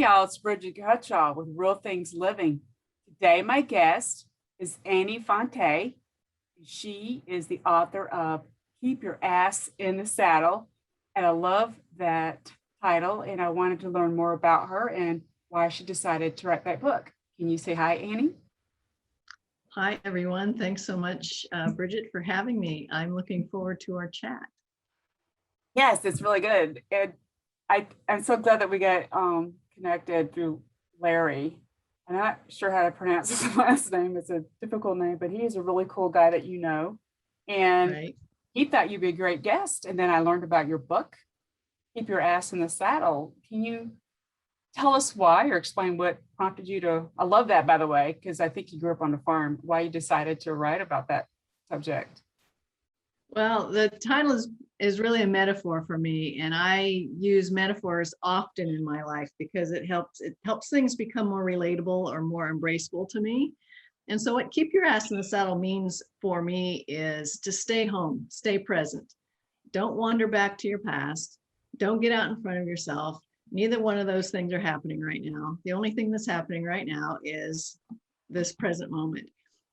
y'all, it's Bridget Gutschall with Real Things Living. Today, my guest is Annie Fonte. She is the author of Keep Your Ass in the Saddle. And I love that title, and I wanted to learn more about her and why she decided to write that book. Can you say hi, Annie? Hi, everyone. Thanks so much, Bridget, for having me. I'm looking forward to our chat. Yes, it's really good. And I'm so glad that we got connected through Larry. I'm not sure how to pronounce his last name. It's a difficult name, but he is a really cool guy that you know. And Right. he thought you'd be a great guest. And then I learned about your book, Keep Your Ass in the Saddle. Can you tell us why or explain what prompted you to, I love that, by the way, because I think you grew up on a farm, why you decided to write about that subject? Well, the title is really a metaphor for me, and I use metaphors often in my life because it helps things become more relatable or more embraceable to me. And so what Keep Your Ass in the Saddle means for me is to stay home, stay present. Don't wander back to your past. Don't get out in front of yourself. Neither one of those things are happening right now. The only thing that's happening right now is this present moment.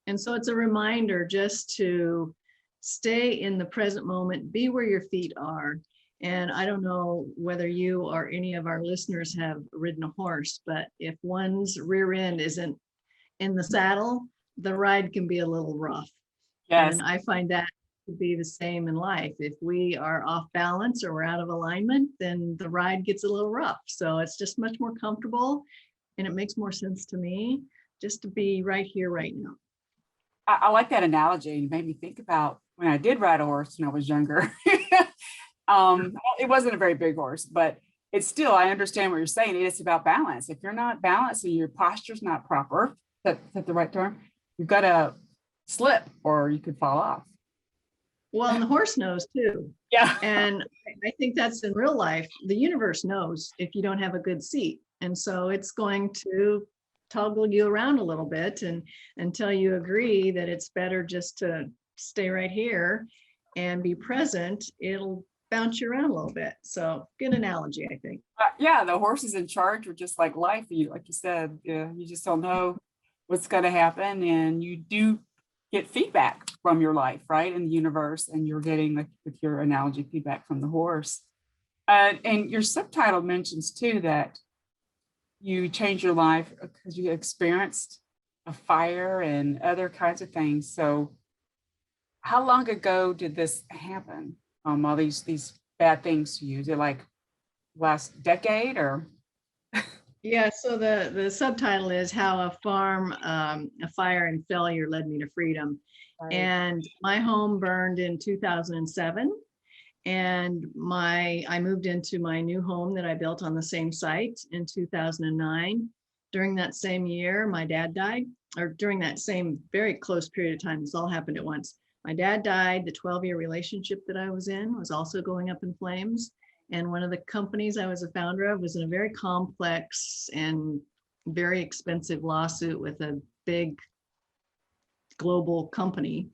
And so it's a reminder just to stay in the present moment, be where your feet are. And I don't know whether you or any of our listeners have ridden a horse, but if one's rear end isn't in the saddle, the ride can be a little rough. Yes. And I find that to be the same in life. If we are off balance or we're out of alignment, then the ride gets a little rough. So it's just much more comfortable, and it makes more sense to me just to be right here, right now. I like that analogy. It made me think about when I did ride a horse when I was younger. It wasn't a very big horse, but it's still, I understand what you're saying. It's about balance. If you're not balanced and your posture's not proper, that's the right term, you've got to slip or you could fall off. Well, and the horse knows too. Yeah. And I think that's in real life. The universe knows if you don't have a good seat. And so it's going to toggle you around a little bit, and until you agree that it's better just to stay right here and be present, it'll bounce you around a little bit. So good analogy, I think. Yeah, the horse is in charge, or just like life, like you said, you just don't know what's going to happen, and you do get feedback from your life, right, in the universe, and you're getting, like with your analogy, feedback from the horse. And your subtitle mentions too that you changed your life because you experienced a fire and other kinds of things. So how long ago did this happen? All these bad things to you? Is it like last decade or? Yeah, so the subtitle is How a Farm, a Fire and Failure Led Me to Freedom. Right. And my home burned in 2007. And I moved into my new home that I built on the same site in 2009. During that same year, my dad died, or during that same very close period of time. This all happened at once. My dad died. The 12-year relationship that I was in was also going up in flames. And one of the companies I was a founder of was in a very complex and very expensive lawsuit with a big global company.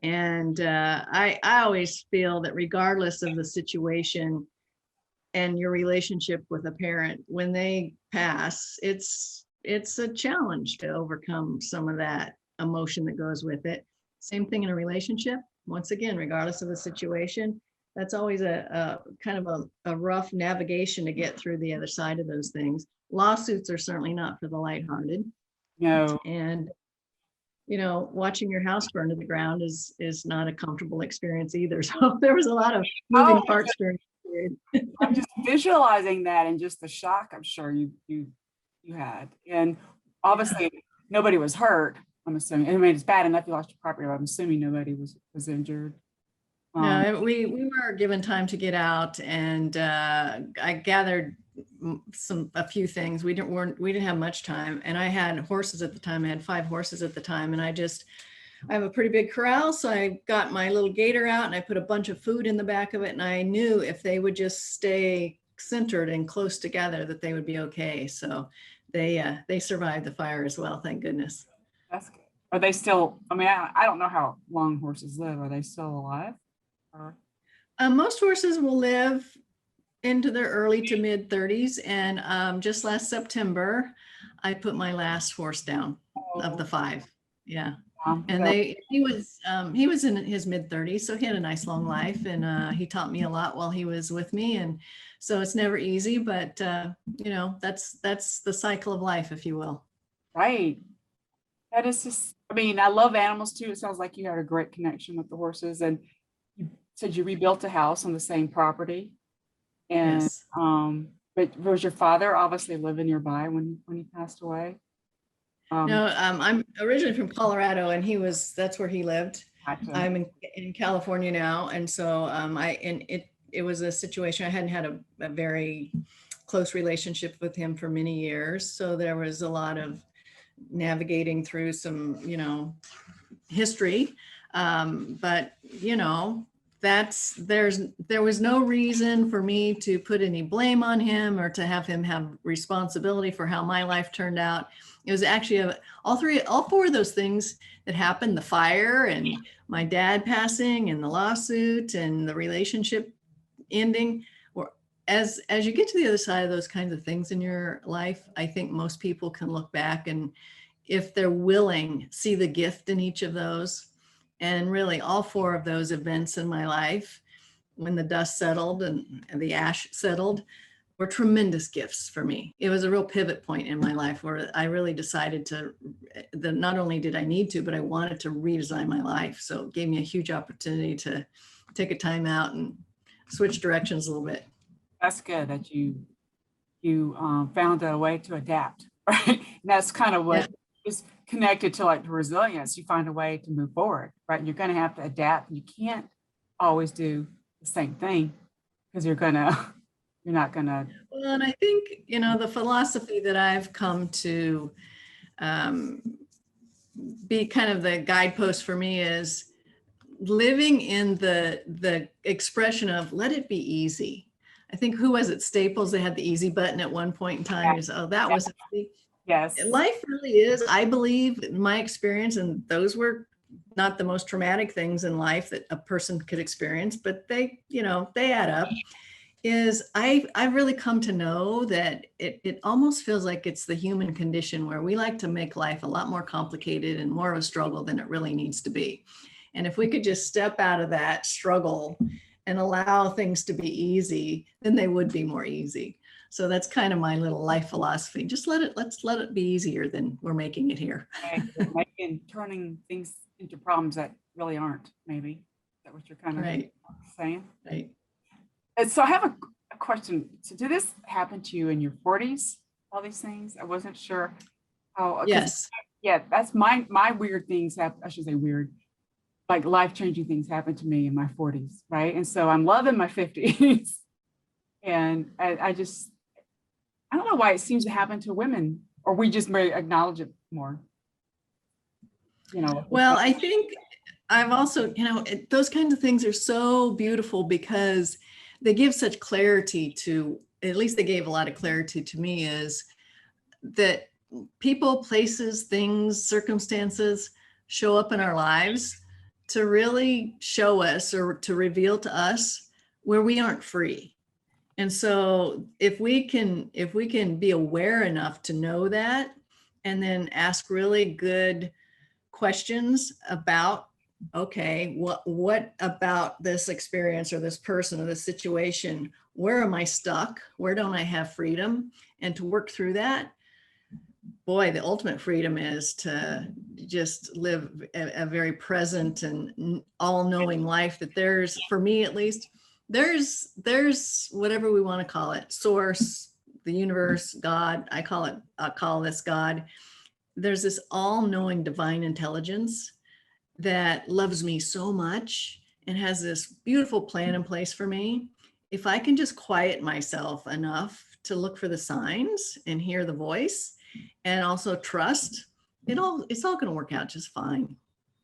And I always feel that regardless of the situation and your relationship with a parent, when they pass, it's a challenge to overcome some of that emotion that goes with it. Same thing in a relationship. Once again, regardless of the situation, that's always a kind of a rough navigation to get through the other side of those things. Lawsuits are certainly not for the lighthearted. No. And watching your house burn to the ground is not a comfortable experience either. So there was a lot of moving parts during the period. I'm just visualizing that and just the shock I'm sure you had. And obviously nobody was hurt, I'm assuming. I mean, it's bad enough you lost your property, but I'm assuming nobody was injured. No, we were given time to get out, and I gathered a few things. We didn't have much time, and I had horses at the time. I had 5 horses at the time, and I have a pretty big corral, so I got my little gator out and I put a bunch of food in the back of it, and I knew if they would just stay centered and close together that they would be okay. So they survived the fire as well, thank goodness. That's good. Are they still? I mean, I don't know how long horses live. Are they still alive? Most horses will live into their early to mid 30s. And just last September, I put my last horse down of Oh, the 5. Yeah. And so he was in his mid 30s, so he had a nice long life, and he taught me a lot while he was with me. And so it's never easy, but that's the cycle of life, if you will. right. That is just, I mean, I love animals too. It sounds like you had a great connection with the horses, and you said you rebuilt a house on the same property. And Yes. but was your father obviously living nearby when he passed away? Um, No, I'm originally from Colorado, and that's where he lived. gotcha. I'm in California now. And so and it was a situation. I hadn't had a very close relationship with him for many years. So there was a lot of navigating through some, history. But there was no reason for me to put any blame on him or to have him have responsibility for how my life turned out. It was actually all 4 of those things that happened: the fire, and my dad passing, and the lawsuit, and the relationship ending. Or as you get to the other side of those kinds of things in your life, I think most people can look back and, if they're willing, see the gift in each of those. And really, all 4 of those events in my life, when the dust settled and the ash settled, were tremendous gifts for me. It was a real pivot point in my life where I really decided that not only did I need to, but I wanted to redesign my life. So it gave me a huge opportunity to take a time out and switch directions a little bit. That's good that you found a way to adapt, right? And that's kind of Yeah. what is connected to like the resilience. You find a way to move forward, right? You're going to have to adapt. You can't always do the same thing because you're not gonna. Well, and I think, the philosophy that I've come to um, be kind of the guidepost for me is living in the expression of let it be easy. I think, who was it? Staples, they had the easy button at one point in time. Is, oh, that was Yes. life really is, I believe, in my experience, and those were not the most traumatic things in life that a person could experience, but they add up. I've really come to know that it almost feels like it's the human condition where we like to make life a lot more complicated and more of a struggle than it really needs to be. And if we could just step out of that struggle and allow things to be easy, then they would be more easy. So that's kind of my little life philosophy. Let's let it be easier than we're making it here. And turning things into problems that really aren't, maybe. Is that what you're kind of Right, saying? right. And so I have a question. So did this happen to you in your 40s? All these things? I wasn't sure how. Yes. Yeah, that's my weird things happen. I should say weird, like life-changing things happened to me in my 40s, right? And so I'm loving my 50s. And I don't know why it seems to happen to women, or we just may acknowledge it more. Well, I think I've also, those kinds of things are so beautiful because they give such clarity to, at least they gave a lot of clarity to me, is that people, places, things, circumstances show up in our lives to really show us or to reveal to us where we aren't free. And so if we can be aware enough to know that, and then ask really good questions about, okay, what about this experience or this person or this situation, where am I stuck? Where don't I have freedom? And to work through that, boy, the ultimate freedom is to just live a very present and all-knowing life that there's, for me at least, there's whatever we want to call it, source, the universe, God, I'll call this God. There's this all-knowing divine intelligence that loves me so much and has this beautiful plan in place for me. If I can just quiet myself enough to look for the signs and hear the voice, and also trust, it's all going to work out just fine.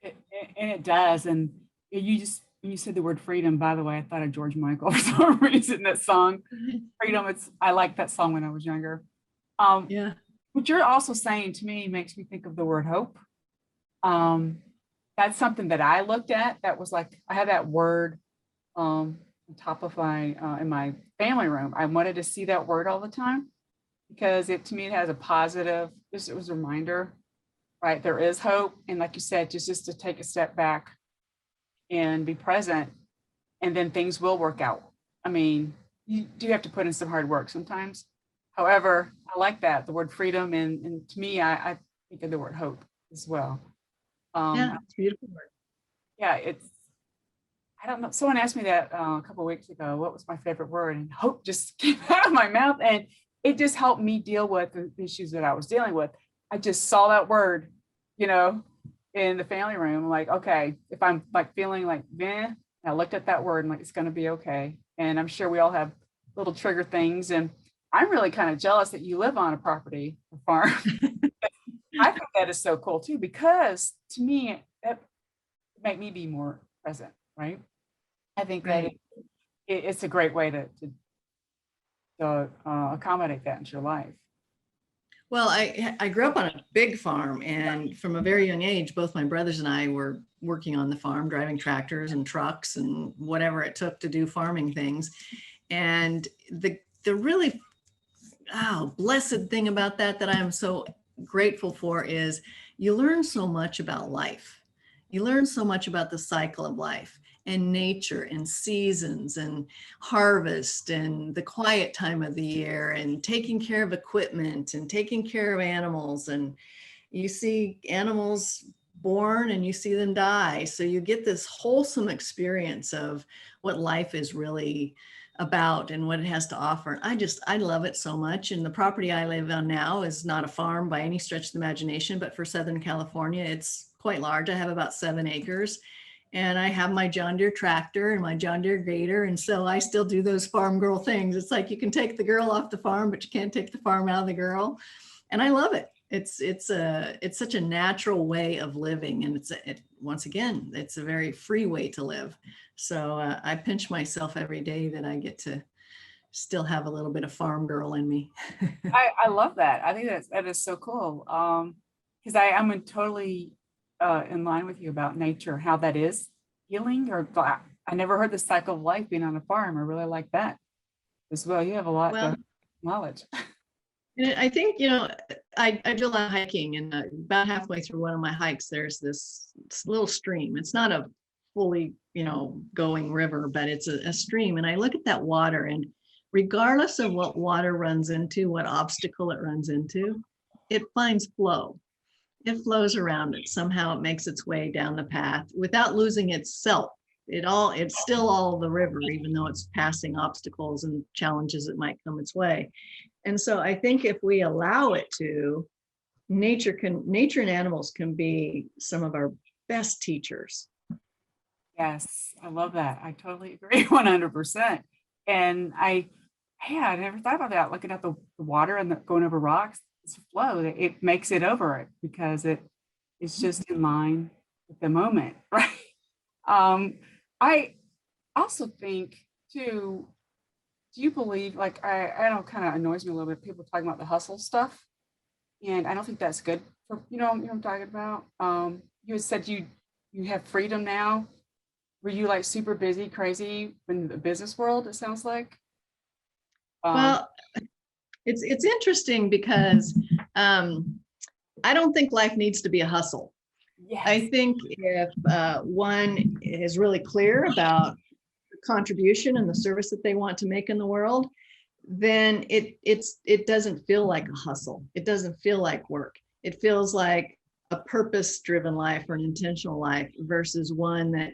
And it does. And when you said the word freedom, by the way, I thought of George Michael for some reason, that song, Freedom. I liked that song when I was younger. Yeah. What you're also saying to me makes me think of the word hope. That's something that I looked at. That was like, I had that word on top of my in my family room. I wanted to see that word all the time because it to me it has a positive. It was a reminder, right? There is hope, and like you said, just to take a step back and be present, and then things will work out. I mean, you do have to put in some hard work sometimes. However, I like that the word freedom, and to me, I think of the word hope as well. Yeah, it's a beautiful word. Yeah, it's I don't know. Someone asked me that a couple of weeks ago. What was my favorite word? And hope just came out of my mouth, and it just helped me deal with the issues that I was dealing with. I just saw that word, you know, in the family room. Like, okay, if I'm like feeling like, man, I looked at that word and like it's going to be okay. And I'm sure we all have little trigger things. And I'm really kind of jealous that you live on a property, a farm. I think that is so cool too, because to me, that make me be more present, right? I think that Right. it's a great way to accommodate that into your life. Well, I grew up on a big farm, and from a very young age, both my brothers and I were working on the farm, driving tractors and trucks and whatever it took to do farming things. And the really blessed thing about that I'm so grateful for is you learn so much about life. You learn so much about the cycle of life and nature and seasons and harvest and the quiet time of the year and taking care of equipment and taking care of animals. And you see animals born and you see them die. So you get this wholesome experience of what life is really about and what it has to offer. I love it so much. And the property I live on now is not a farm by any stretch of the imagination, but for Southern California, it's quite large. I have about 7 acres. And I have my John Deere tractor and my John Deere grader. And so I still do those farm girl things. It's like you can take the girl off the farm, but you can't take the farm out of the girl. And I love it. It's such a natural way of living. And once again, it's a very free way to live. So I pinch myself every day that I get to still have a little bit of farm girl in me. I love that. I think that is so cool. Because I'm in totally in line with you about nature, how that is healing. I never heard the cycle of life being on a farm. I really like that as well. You have a lot Well, of knowledge. and I think, I do a lot of hiking, and about halfway through one of my hikes, there's this little stream. It's not a fully, going river, but it's a stream. And I look at that water, and regardless of what water runs into, what obstacle it runs into, it finds flow. It flows around it. Somehow it makes its way down the path without losing itself. It's still all the river, even though it's passing obstacles and challenges that might come its way. And so I think if we allow it to, nature and animals can be some of our best teachers. Yes, I love that. I totally agree 100%. And I never thought about that. Looking at the water and going over rocks, it's a flow. It makes it over it because it's just in line with the moment, right? I also think too, do you believe, like, I don't kind of annoys me a little bit, people talking about the hustle stuff. And I don't think that's good for, what I'm talking about. You had said you have freedom now. Were you like super busy, crazy in the business world, it sounds like? Well, it's interesting because I don't think life needs to be a hustle. Yes. I think if one is really clear about the contribution and the service that they want to make in the world, then it doesn't feel like a hustle. It doesn't feel like work. It feels like a purpose-driven life or an intentional life versus one that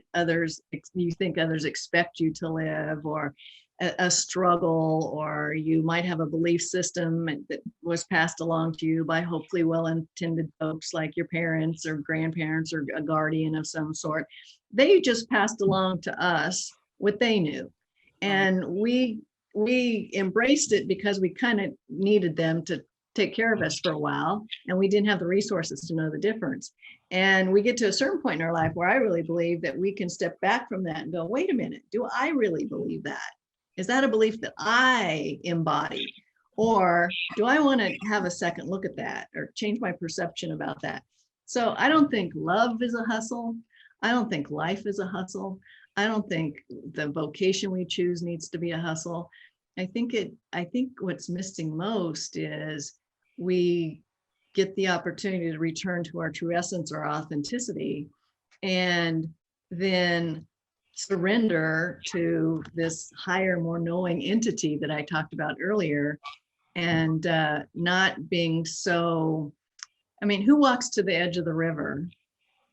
you think others expect you to live, or a struggle, or you might have a belief system that was passed along to you by hopefully well-intended folks like your parents or grandparents or a guardian of some sort. They just passed along to us what they knew. And we embraced it because we kind of needed them to take care of us for a while, and we didn't have the resources to know the difference. And we get to a certain point in our life where I really believe that we can step back from that and go, wait a minute, do I really believe that? Is that a belief that I embody? Or do I want to have a second look at that or change my perception about that? So I don't think love is a hustle. I don't think life is a hustle. I don't think the vocation we choose needs to be a hustle. I think what's missing most is we get the opportunity to return to our true essence or authenticity, and then surrender to this higher, more knowing entity that I talked about earlier, and not being so, I mean, who walks to the edge of the river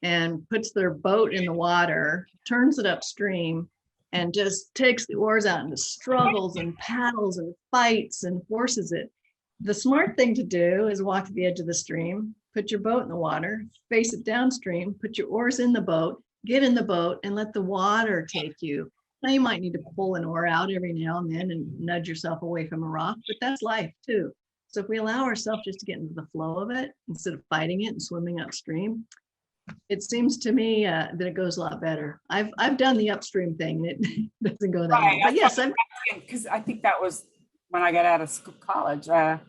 and puts their boat in the water, turns it upstream, and just takes the oars out and struggles and paddles and fights and forces it? The smart thing to do is walk to the edge of the stream, put your boat in the water, face it downstream, put your oars in the boat, get in the boat, and let the water take you. Now you might need to pull an oar out every now and then and nudge yourself away from a rock, but that's life too. So if we allow ourselves just to get into the flow of it instead of fighting it and swimming upstream, it seems to me that it goes a lot better. I've done the upstream thing. It doesn't go that well. Right. But yes, Because I think that was when I got out of college. Had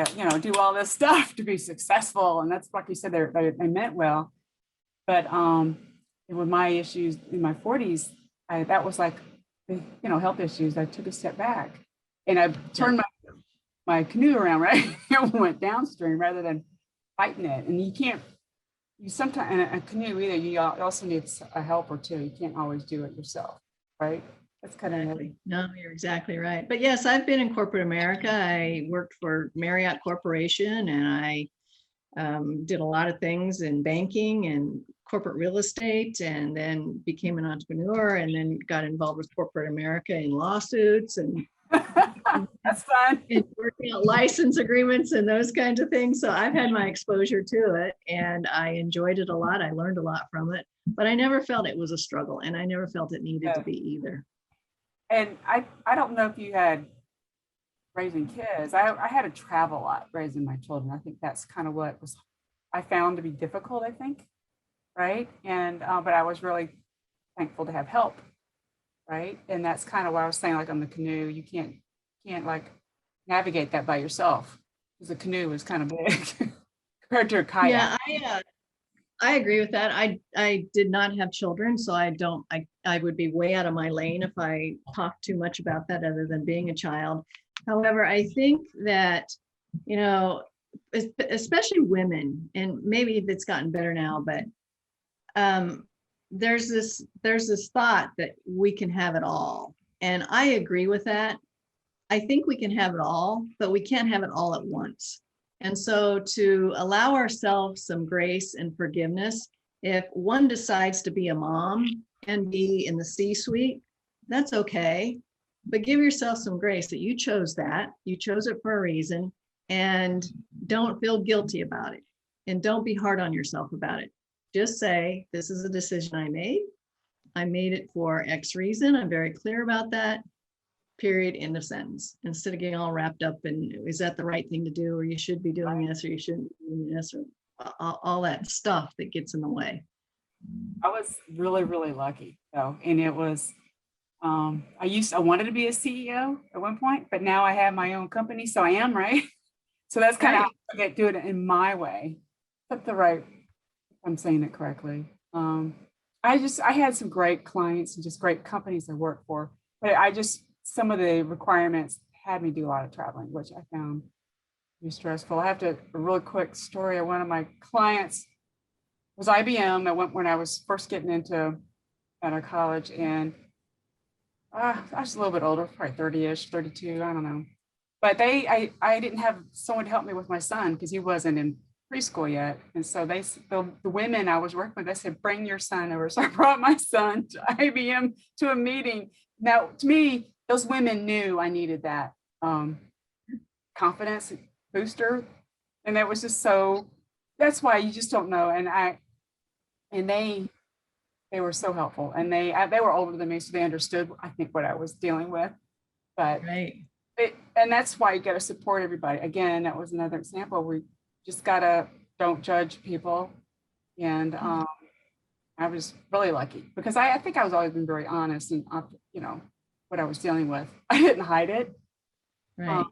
to, do all this stuff to be successful, and that's like you said, they meant well. But with my issues in my 40s, that was like, health issues. I took a step back, and I turned my canoe around, right, and went downstream rather than fighting it. And you sometimes in a canoe either, you also need a helper too. You can't always do it yourself, right? That's kind of heavy. No, you're exactly right. But yes, I've been in corporate America. I worked for Marriott Corporation, and I did a lot of things in banking and corporate real estate, and then became an entrepreneur, and then got involved with corporate America in lawsuits and that's fun. And working out license agreements and those kinds of things. So I've had my exposure to it, and I enjoyed it a lot. I learned a lot from it, but I never felt it was a struggle, and I never felt it needed to be either. And I don't know if you had raising kids. I had to travel a lot raising my children. I think that's kind of what I found to be difficult, I think. Right. And, but I was really thankful to have help. Right. And that's kind of what I was saying, like on the canoe, you can't like navigate that by yourself, because the canoe is kind of big compared to a kayak. Yeah, I agree with that. I did not have children, so I would be way out of my lane if I talked too much about that other than being a child. However, I think that, especially women, and maybe it's gotten better now, but there's this thought that we can have it all. And I agree with that. I think we can have it all, but we can't have it all at once. And so to allow ourselves some grace and forgiveness, if one decides to be a mom and be in the C-suite, that's okay. But give yourself some grace that you chose that. You chose it for a reason, and don't feel guilty about it. And don't be hard on yourself about it. Just say, this is a decision I made. I made it for X reason. I'm very clear about that. Period. End of sentence. Instead of getting all wrapped up in, is that the right thing to do? Or you should be doing this, or you shouldn't be doing this, or all that stuff that gets in the way. I was really, really lucky though. And it was, I wanted to be a CEO at one point, but now I have my own company. So I am, right? So that's kind of how I do it in my way. But I'm saying it correctly. I had some great clients and just great companies I work for, but some of the requirements had me do a lot of traveling, which I found to be stressful. I have a really quick story. One of my clients was IBM. I went when I was first getting out of college, and I was a little bit older, probably 30-ish, 32, I don't know. But I didn't have someone to help me with my son because he wasn't in preschool yet. And so the women I was working with, they said, bring your son over. So I brought my son to IBM to a meeting. Now, to me, those women knew I needed that confidence booster. And that was just that's why you just don't know. And they were so helpful, and they were older than me, so they understood, I think, what I was dealing with. But right. And that's why you got to support everybody. Again, that was another example. We just don't judge people. And I was really lucky because I think I was always been very honest and what I was dealing with. I didn't hide it. Right.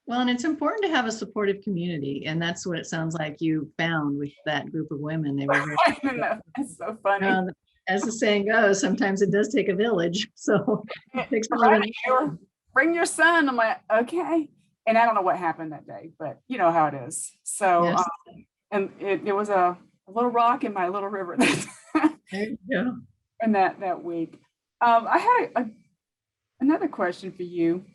Well, and it's important to have a supportive community, and that's what it sounds like you found with that group of women. They were very that's so funny. as the saying goes, sometimes it does take a village. So it takes more than Right, bring your son. I'm like, okay. And I don't know what happened that day, but you know how it is. So, yes. and it was a little rock in my little river There you go. in that week. I had another question for you.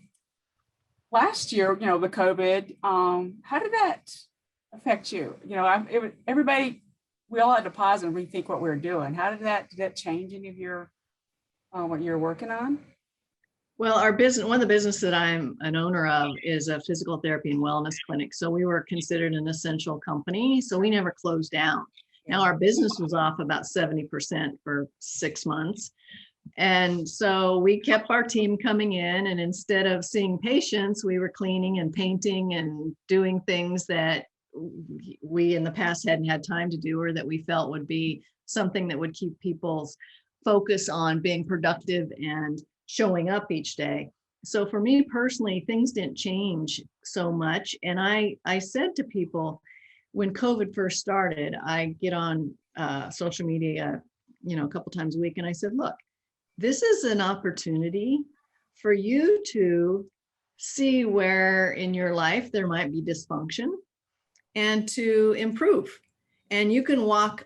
Last year, the COVID, how did that affect you? Everybody, we all had to pause and rethink what we were doing. How did that change any of your what you're working on? Well, our business, one of the businesses that I'm an owner of is a physical therapy and wellness clinic. So we were considered an essential company. So we never closed down. Now our business was off about 70% for 6 months. And so we kept our team coming in, and instead of seeing patients, we were cleaning and painting and doing things that we in the past hadn't had time to do, or that we felt would be something that would keep people's focus on being productive and showing up each day. So for me personally, things didn't change so much. And I said to people, when COVID first started, I get on social media, a couple times a week, and I said, look, this is an opportunity for you to see where in your life there might be dysfunction and to improve. And you can walk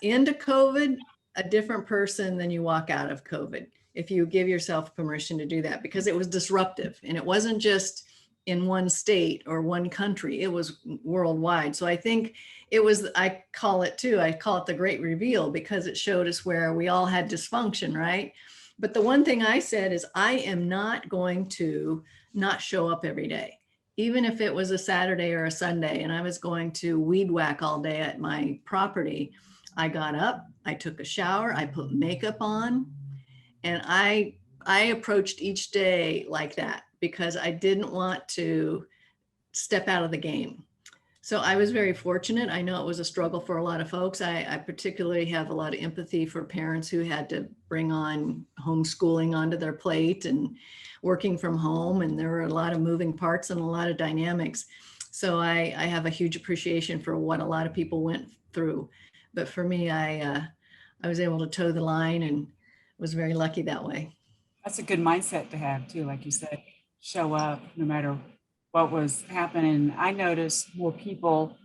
into COVID a different person than you walk out of COVID, if you give yourself permission to do that, because it was disruptive, and it wasn't just in one state or one country, it was worldwide. So I think it was, I call it the great reveal, because it showed us where we all had dysfunction, right? But the one thing I said is, I am not going to not show up every day, even if it was a Saturday or a Sunday and I was going to weed whack all day at my property. I got up, I took a shower, I put makeup on, and I approached each day like that, because I didn't want to step out of the game. So I was very fortunate. I know it was a struggle for a lot of folks. I particularly have a lot of empathy for parents who had to bring on homeschooling onto their plate and working from home. And there were a lot of moving parts and a lot of dynamics. So I have a huge appreciation for what a lot of people went through. But for me, I was able to toe the line and was very lucky that way. That's a good mindset to have too, like you said, show up no matter what was happening. I noticed more people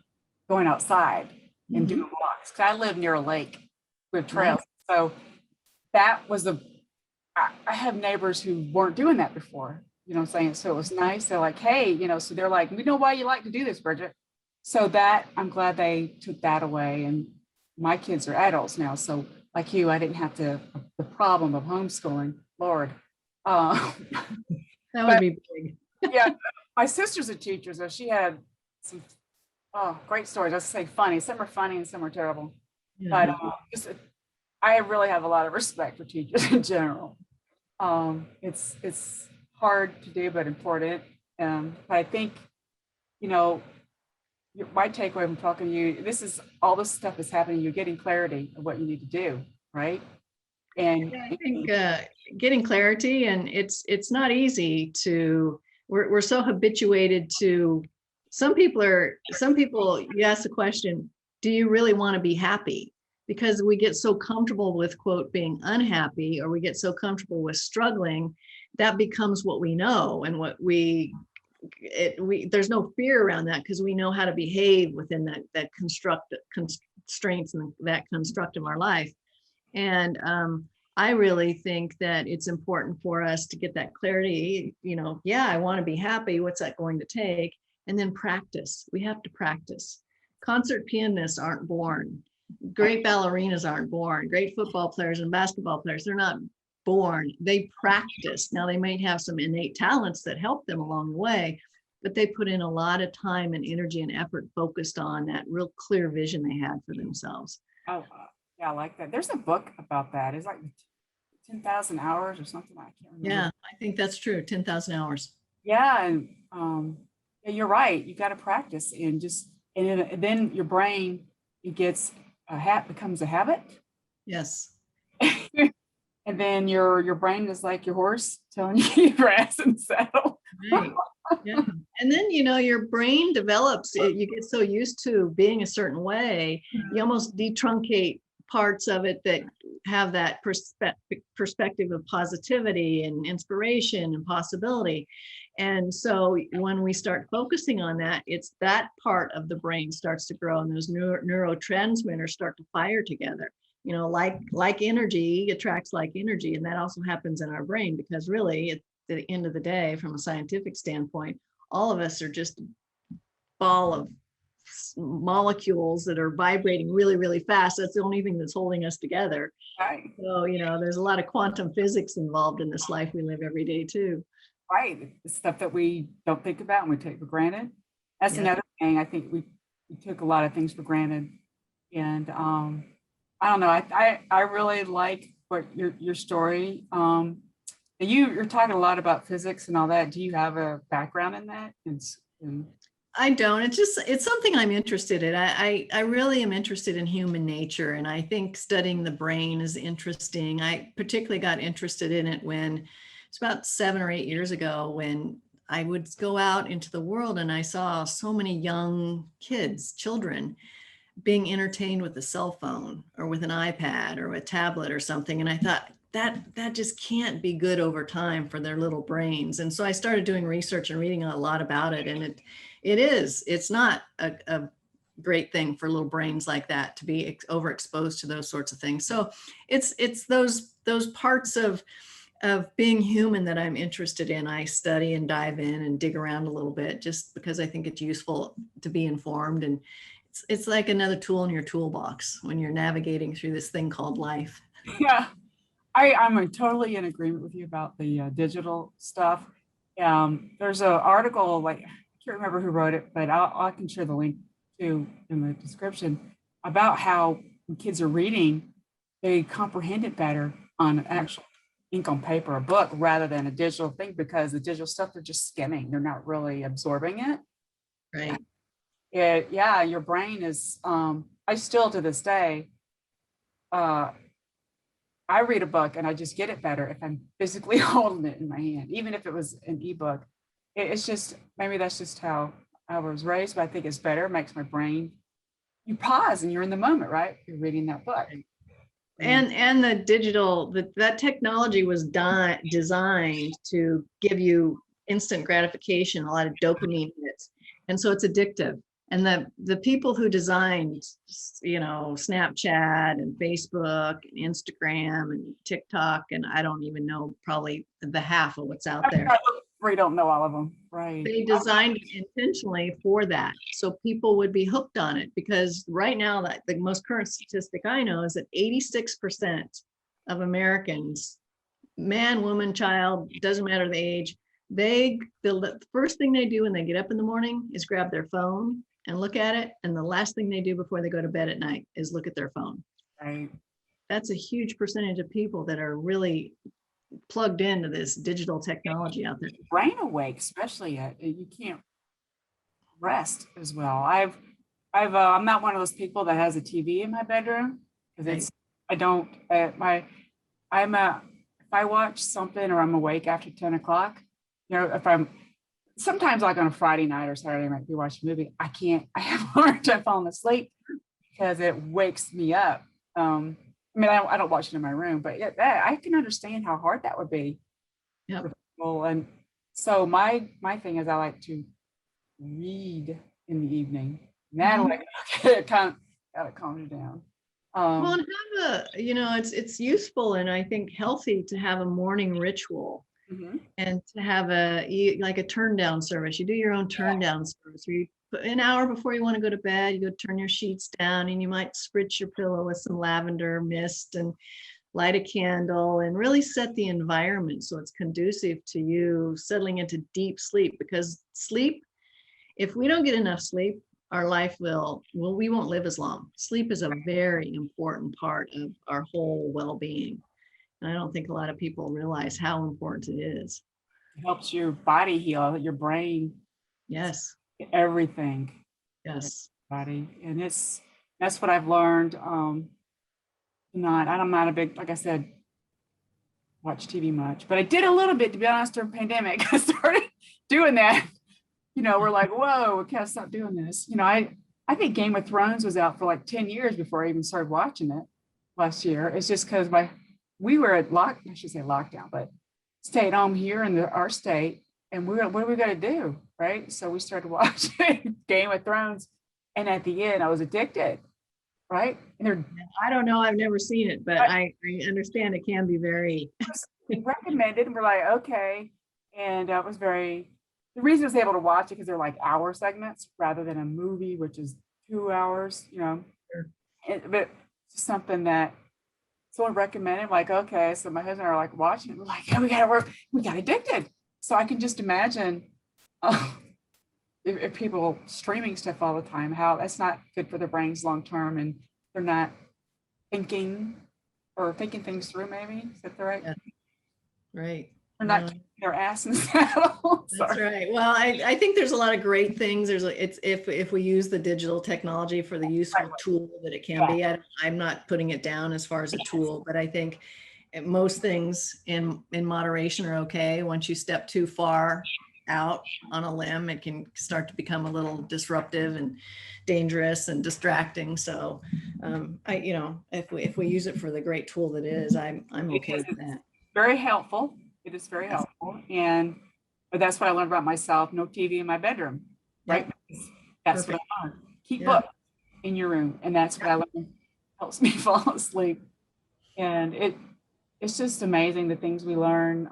going outside and doing walks, because I live near a lake with trails. So that was I have neighbors who weren't doing that before, you know what I'm saying? So it was nice. They're like, hey, so they're like, we know why you like to do this, Bridget. So that, I'm glad they took that away. And my kids are adults now. So like you, I didn't have the problem of homeschooling, Lord. That would be big. Yeah, my sister's a teacher, so she had some great stories. I say funny. Some are funny and some are terrible. Yeah. But I really have a lot of respect for teachers in general. It's hard to do, but important. But I think, my takeaway from talking to you, all this stuff is happening. You're getting clarity of what you need to do, right? And I think getting clarity, and it's not easy to. We're so habituated to. Some people, you ask the question, do you really want to be happy? Because we get so comfortable with, quote, being unhappy, or we get so comfortable with struggling, that becomes what we know, and what there's no fear around that, because we know how to behave within that constraints and that construct of our life. And I really think that it's important for us to get that clarity. I want to be happy. What's that going to take? And then practice. We have to practice. Concert pianists aren't born. Great ballerinas aren't born. Great football players and basketball players, they're not born. They practice. Now, they might have some innate talents that help them along the way, but they put in a lot of time and energy and effort focused on that real clear vision they had for themselves. Oh, yeah, I like that. There's a book about that. It's like 10,000 hours or something. I can't remember. Yeah, I think that's true. 10,000 hours. Yeah. And yeah, you're right. You got to practice, and then your brain, becomes a habit. Yes. And then your brain is like your horse telling you to grass and saddle. Right. Yeah. And then, your brain develops, you get so used to being a certain way, you almost detruncate parts of it that have that perspective of positivity and inspiration and possibility. And so when we start focusing on that, it's that part of the brain starts to grow, and those neurotransmitters start to fire together. You know, like energy attracts like energy. And that also happens in our brain, because really at the end of the day, from a scientific standpoint, all of us are just a ball of molecules that are vibrating really, really fast. That's the only thing that's holding us together. Right. So, you know, there's a lot of quantum physics involved in this life we live every day too. Right. The stuff that we don't think about and we take for granted. That's another thing. I think we took a lot of things for granted. And I don't know. I really like what your story. You're talking a lot about physics and all that. Do you have a background in that? I don't. It's something I'm interested in. I really am interested in human nature, and I think studying the brain is interesting. I particularly got interested in it when it's about 7 or 8 years ago, when I would go out into the world and I saw so many young children being entertained with a cell phone or with an iPad or a tablet or something. And I thought that just can't be good over time for their little brains. And so I started doing research and reading a lot about it. And it's not a great thing for little brains like that to be overexposed to those sorts of things. So it's those parts of being human that I'm interested in. I study and dive in and dig around a little bit, just because I think it's useful to be informed. And it's like another tool in your toolbox when you're navigating through this thing called life. Yeah, I'm totally in agreement with you about the digital stuff. There's an article, like, I can't remember who wrote it, but I can share the link too in the description, about how when kids are reading, they comprehend it better on actual ink on paper, a book, rather than a digital thing, because the digital stuff, they're just skimming. They're not really absorbing it. Right. Yeah, your brain is, I still to this day, I read a book and I just get it better if I'm physically holding it in my hand, even if it was an ebook. It's just, maybe that's just how I was raised, but I think it's better. It makes my brain, you pause and you're in the moment, right? You're reading that book. And the digital, that technology was designed to give you instant gratification, a lot of dopamine hits. And so it's addictive. And the people who designed, Snapchat and Facebook and Instagram and TikTok, and I don't even know probably the half of what's out there. We don't know all of them, right? They designed it intentionally for that, so people would be hooked on it. Because right now, the most current statistic I know is that 86% of Americans, man, woman, child, doesn't matter the age, the first thing they do when they get up in the morning is grab their phone and look at it. And the last thing they do before they go to bed at night is look at their phone. Right. That's a huge percentage of people that are really plugged into this digital technology out there. Brain awake, especially you can't rest as well. I'm not one of those people that has a TV in my bedroom, because if I watch something or I'm awake after 10 o'clock, sometimes like on a Friday night or Saturday night, we watch a movie, I have a hard time falling asleep because it wakes me up. I don't watch it in my room, but I can understand how hard that would be. Yeah. And so my thing is, I like to read in the evening. That'll kind of calm you down. Well, and it's useful and I think healthy to have a morning ritual. Mm-hmm. And to have a turn down service. You do your own turn down service, where you put an hour before you want to go to bed, you go turn your sheets down, and you might spritz your pillow with some lavender mist and light a candle and really set the environment so it's conducive to you settling into deep sleep. Because sleep, if we don't get enough sleep, our life we won't live as long. Sleep is a very important part of our whole well-being. And I don't think a lot of people realize how important it is. It helps your body heal, your brain. Yes. Everything. Yes. Body. And that's what I've learned. I'm not a big, like I said, watch TV much, but I did a little bit, to be honest, during pandemic. I started doing that. We're like, whoa, we can't stop doing this. I think Game of Thrones was out for like 10 years before I even started watching it. last year. It's just because we were at I should say lockdown, but stayed home here in our state, and what are we going to do, right? So we started watching Game of Thrones, and at the end, I was addicted, right? And they're I don't know, I've never seen it, but I understand it can be very. recommended, and we're like, okay, and that was the reason I was able to watch it because they're like hour segments rather than a movie, which is 2 hours, Sure. but something that someone recommended, like, okay, so my husband and I are like watching it, we're like, yeah, we got addicted. So I can just imagine if people streaming stuff all the time, how that's not good for their brains long term, and they're not thinking things through, maybe. Is that the right? Yeah. Right. They're not keeping their ass in the saddle. That's right. Well, I think there's a lot of great things. It's if we use the digital technology for the useful tool that it can be. I'm not putting it down as far as a tool, but I think most things in moderation are okay. Once you step too far out on a limb, it can start to become a little disruptive and dangerous and distracting. So, if we use it for the great tool that it is, I'm okay with that. Very helpful. It is very helpful, but that's what I learned about myself. No TV in my bedroom, right? That's what I learned. Keep books in your room, and that's what I learned helps me fall asleep. And it's just amazing the things we learn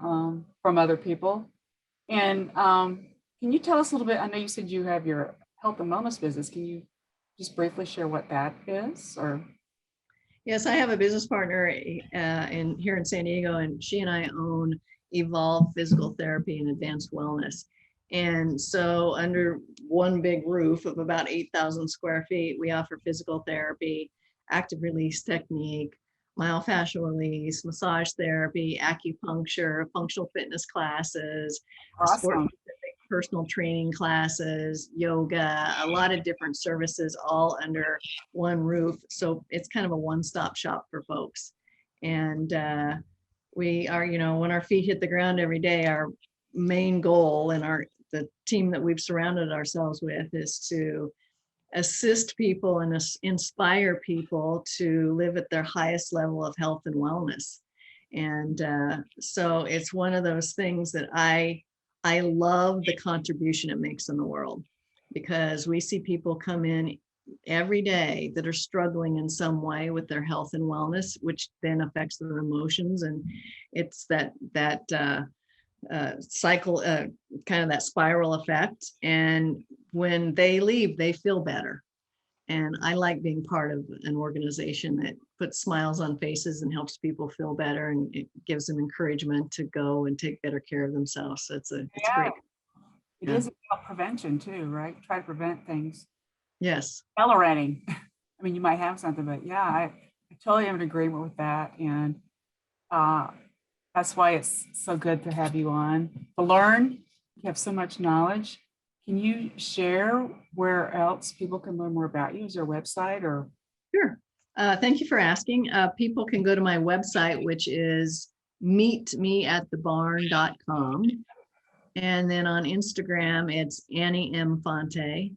from other people. And can you tell us a little bit? I know you said you have your health and wellness business. Can you just briefly share what that is? Or yes, I have a business partner here in San Diego, and she and I own Evolve Physical Therapy and Advanced Wellness. And so under one big roof of about 8,000 square feet, we offer physical therapy, active release technique, myofascial release, massage therapy, acupuncture, functional fitness classes, awesome. personal training classes, yoga, a lot of different services all under one roof. So it's kind of a one-stop shop for folks. And we are, when our feet hit the ground every day, our main goal and the team that we've surrounded ourselves with is to assist people and inspire people to live at their highest level of health and wellness. And so it's one of those things that I love the contribution it makes in the world, because we see people come in every day that are struggling in some way with their health and wellness, which then affects their emotions. And it's that cycle, kind of that spiral effect. And when they leave, they feel better. And I like being part of an organization that puts smiles on faces and helps people feel better, and it gives them encouragement to go and take better care of themselves. So it's great. It is about prevention too, right? Try to prevent things. Yes. Accelerating. I mean, you might have something, but yeah, I totally am in agreement with that. And that's why it's so good to have you on to learn. You have so much knowledge. Can you share where else people can learn more about you? Is there a website or? Sure. Thank you for asking. People can go to my website, which is meetmeatthebarn.com. And then on Instagram, it's Annie M. Fonte.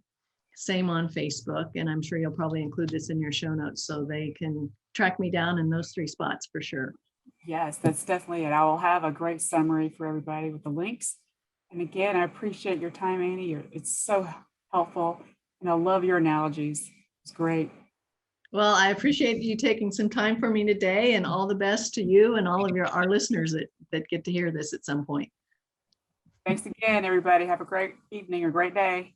Same on Facebook. And I'm sure you'll probably include this in your show notes so they can track me down in those 3 spots for sure. Yes, that's definitely it. I will have a great summary for everybody with the links. And again, I appreciate your time, Annie. It's so helpful. And I love your analogies. It's great. Well, I appreciate you taking some time for me today, and all the best to you and all of our listeners that get to hear this at some point. Thanks again, everybody. Have a great evening or great day.